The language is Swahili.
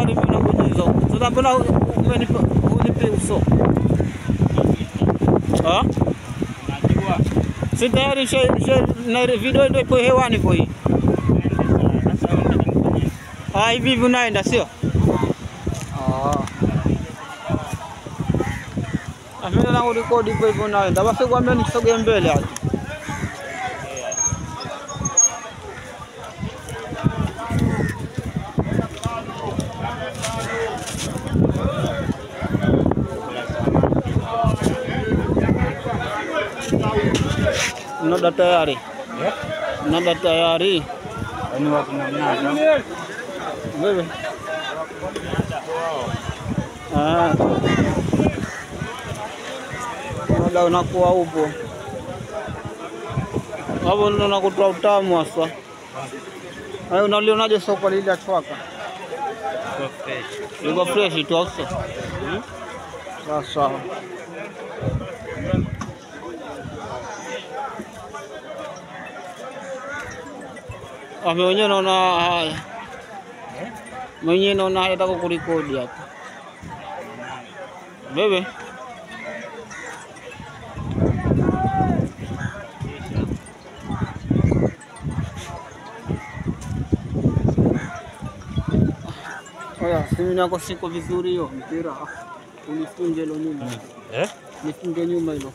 ulimi unabonyeza. Sasa mbona unipe uso? Ah? Najua. Si tayari na video ndio ipo hewani kwa hii. Hivi unaenda sio? Mimi na record hivyo unaenda. Basi kwambia nisogee mbele hapo. Nada tayari. Nada tayari. Yaani watu mnada. Wewe. Nada unakuwa upo. Hapo ndo nakutoa utamu hasa. Hayo unalionaje soko lile la Chwaka? Liko fresh tu hasa. Sasa. Mwenyewe naona haya. Mwenyewe naona haya nataka kurekodi hapa. Bebe. Haya, simu yako siko vizuri hiyo mpira. Unifunge hilo nyuma. Nifunge nyuma hilo.